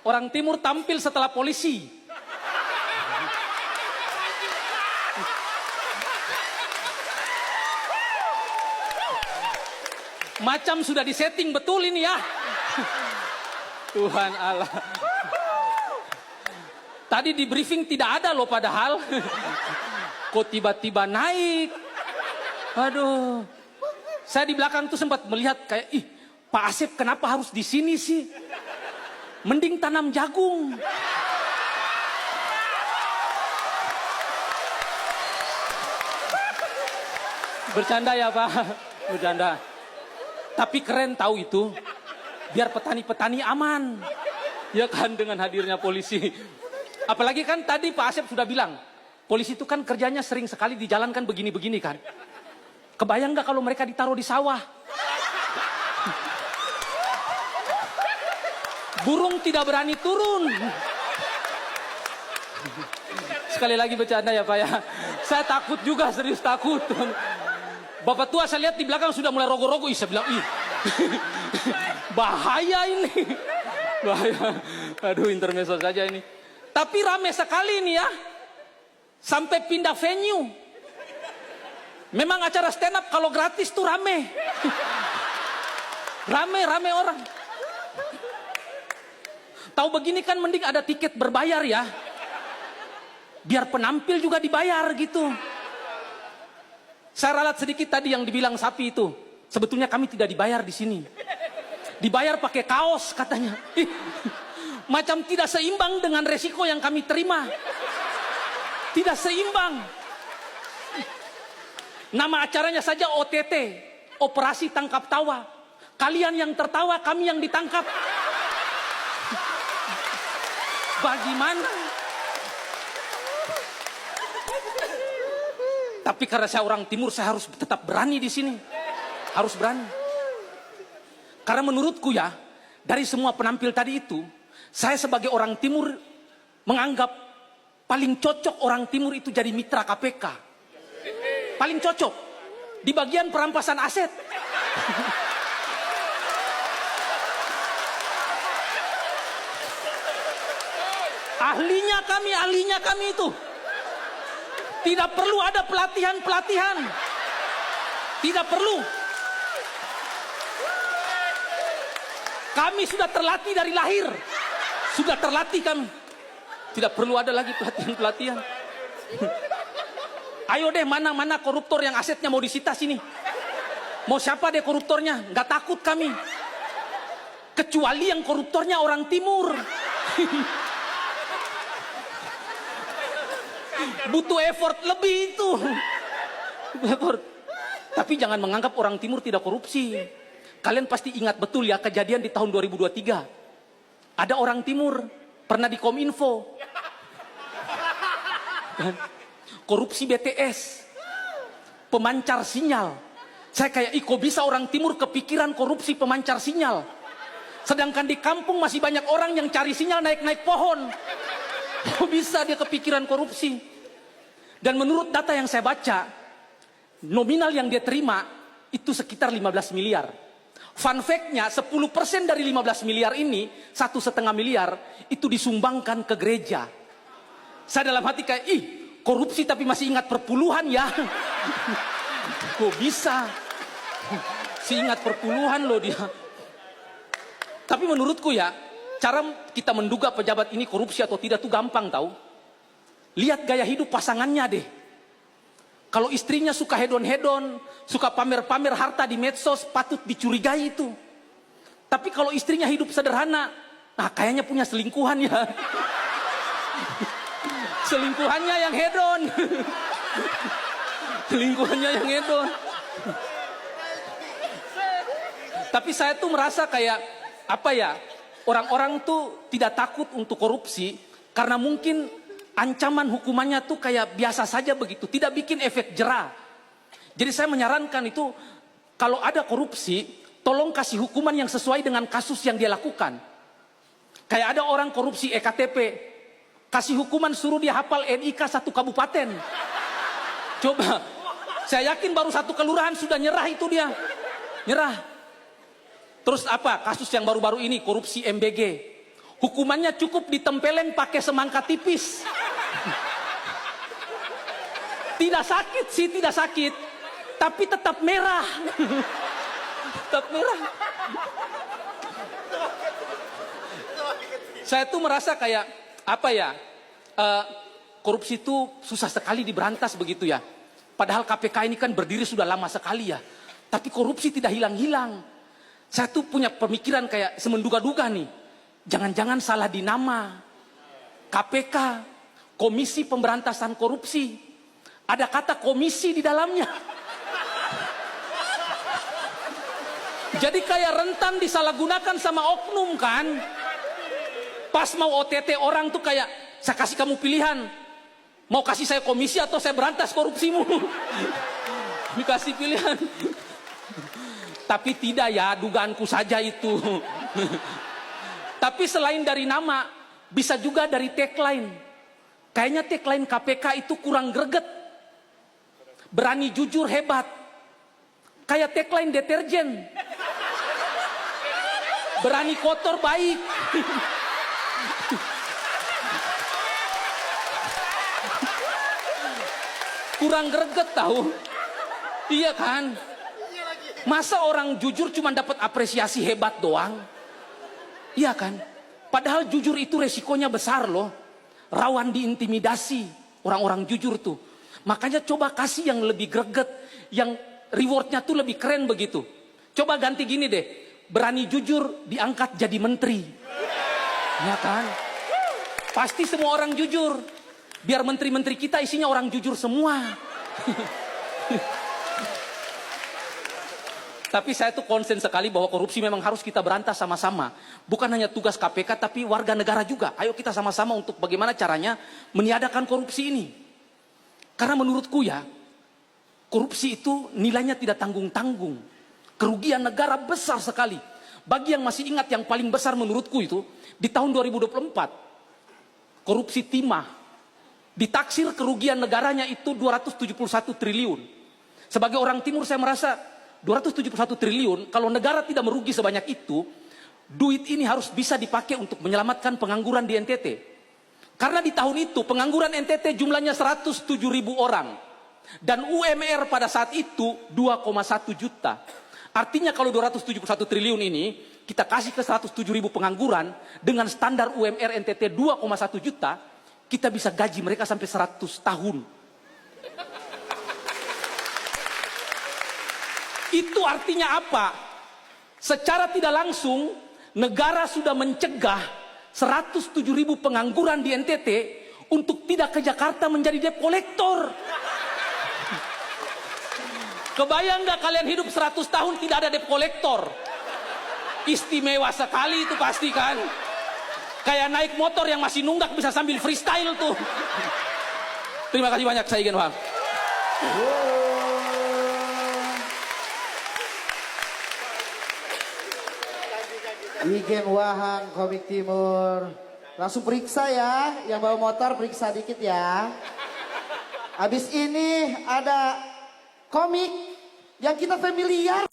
Orang timur tampil setelah polisi. Macam sudah disetting betul ini ya. Tuhan Allah. Tadi di briefing tidak ada loh padahal. Kok tiba-tiba naik. Aduh. Saya di belakang tuh sempat melihat kayak, ih, Pak Asep kenapa harus di sini sih? Mending tanam jagung. Bercanda ya Pak, bercanda. Tapi keren tahu itu, biar petani-petani aman. Ya kan dengan hadirnya polisi. Apalagi kan tadi Pak Asep sudah bilang, polisi itu kan kerjanya sering sekali dijalankan begini-begini kan. Kebayang gak kalau mereka ditaruh di sawah? Burung tidak berani turun. Sekali lagi bercanda ya Pak ya. Saya takut juga, serius takut. Bapak tua saya lihat di belakang sudah mulai rogo-rogo. Saya bilang, ih, bahaya ini. Bahaya. Aduh, intermezzo saja ini. Tapi rame sekali ini ya. Sampai pindah venue. Memang acara stand up kalau gratis tuh rame. Rame orang. Tahu begini kan mending ada tiket berbayar ya. Biar penampil juga dibayar gitu. Saya ralat sedikit tadi yang dibilang sapi itu. Sebetulnya kami tidak dibayar di sini. Dibayar pakai kaos katanya. Macam tidak seimbang dengan resiko yang kami terima. Tidak seimbang. Nama acaranya saja OTT. Operasi Tangkap Tawa. Kalian yang tertawa, kami yang ditangkap. Bagaimana? Tapi karena saya orang timur, saya harus tetap berani di sini. Harus berani. Karena menurutku ya, dari semua penampil tadi itu, saya sebagai orang timur menganggap paling cocok orang timur itu jadi mitra KPK. Paling cocok di bagian perampasan aset. Ahlinya kami itu. Tidak perlu ada pelatihan. Tidak perlu. Kami sudah terlatih dari lahir. Sudah terlatih kami. Tidak perlu ada lagi pelatihan. Ayo deh, mana koruptor yang asetnya mau disita sini. Mau siapa deh koruptornya? Nggak takut kami. Kecuali yang koruptornya orang timur. Butuh effort lebih itu. Effort. Tapi jangan menganggap orang timur tidak korupsi. Kalian pasti ingat betul ya kejadian di tahun 2023. Ada orang timur pernah di Kominfo. Korupsi BTS. Pemancar sinyal. Saya kayak, kok bisa orang timur kepikiran korupsi pemancar sinyal? Sedangkan di kampung masih banyak orang yang cari sinyal naik-naik pohon. Kok bisa dia kepikiran korupsi? Dan menurut data yang saya baca, nominal yang dia terima itu sekitar 15 miliar. Fun fact-nya, 10% dari 15 miliar ini, 1,5 miliar, itu disumbangkan ke gereja. Saya dalam hati kayak, korupsi tapi masih ingat perpuluhan ya. Kok bisa? Si ingat perpuluhan loh dia. Tapi menurutku ya, cara kita menduga pejabat ini korupsi atau tidak tuh gampang tahu. Lihat gaya hidup pasangannya deh. Kalau istrinya suka hedon-hedon, suka pamer-pamer harta di medsos, patut dicurigai itu. Tapi kalau istrinya hidup sederhana, nah kayaknya punya selingkuhan ya. Selingkuhannya yang hedon. Selingkuhannya yang hedon. Tapi saya tuh merasa kayak, apa ya, orang-orang tuh tidak takut untuk korupsi karena mungkin ancaman hukumannya tuh kayak biasa saja begitu, tidak bikin efek jera. Jadi saya menyarankan itu, kalau ada korupsi, tolong kasih hukuman yang sesuai dengan kasus yang dia lakukan. Kayak ada orang korupsi EKTP, kasih hukuman suruh dia hafal NIK 1 kabupaten. Coba, saya yakin baru 1 kelurahan sudah nyerah itu dia. Nyerah. Terus apa? Kasus yang baru-baru ini, korupsi MBG. Hukumannya cukup ditempelin pakai semangka tipis. Tidak sakit sih, tidak sakit. Tapi tetap merah. Tetap merah. Saya tuh merasa kayak, apa ya, korupsi itu susah sekali diberantas begitu ya. Padahal KPK ini kan berdiri sudah lama sekali ya. Tapi korupsi tidak hilang-hilang. Saya tuh punya pemikiran kayak semenduga-duga nih. Jangan-jangan salah di nama. KPK, Komisi Pemberantasan Korupsi. Ada kata komisi di dalamnya. Jadi kayak rentan disalahgunakan sama oknum kan. Pas mau OTT orang tuh kayak, saya kasih kamu pilihan. Mau kasih saya komisi atau saya berantas korupsimu. Dikasih pilihan. Tapi tidak ya, dugaanku saja itu. Tapi selain dari nama, bisa juga dari tagline. Kayaknya tagline KPK itu kurang greget. Berani jujur hebat. Kayak tagline deterjen. Berani kotor baik. Kurang greget tahu. Iya kan? Masa orang jujur cuma dapat apresiasi hebat doang? Iya kan? Padahal jujur itu resikonya besar loh. Rawan diintimidasi orang-orang jujur tuh. Makanya coba kasih yang lebih greget, yang rewardnya tuh lebih keren begitu. Coba ganti gini deh, berani jujur diangkat jadi menteri. Ya kan? Pasti semua orang jujur. Biar menteri-menteri kita isinya orang jujur semua. Tapi saya tuh konsen sekali bahwa korupsi memang harus kita berantas sama-sama. Bukan hanya tugas KPK tapi warga negara juga. Ayo kita sama-sama untuk bagaimana caranya meniadakan korupsi ini. Karena menurutku ya, korupsi itu nilainya tidak tanggung-tanggung. Kerugian negara besar sekali. Bagi yang masih ingat yang paling besar menurutku itu, di tahun 2024, korupsi timah, ditaksir kerugian negaranya itu 271 triliun. Sebagai orang timur saya merasa 271 triliun, kalau negara tidak merugi sebanyak itu, duit ini harus bisa dipakai untuk menyelamatkan pengangguran di NTT. Karena di tahun itu pengangguran NTT jumlahnya 107.000 orang. Dan UMR pada saat itu 2,1 juta. Artinya kalau 271 triliun ini kita kasih ke 107.000 pengangguran dengan standar UMR NTT 2,1 juta, kita bisa gaji mereka sampai 100 tahun. Itu artinya apa? Secara tidak langsung negara sudah mencegah 107.000 pengangguran di NTT untuk tidak ke Jakarta menjadi debt collector. Kebayang gak kalian hidup 100 tahun tidak ada debt collector? Istimewa sekali itu pasti kan. Kayak naik motor yang masih nunggak bisa sambil freestyle tuh. Terima kasih banyak, saya Igen Wahang. Igen Wahang, Komik Timur. Langsung periksa ya, yang bawa motor periksa dikit ya. Habis ini ada komik yang kita familiar.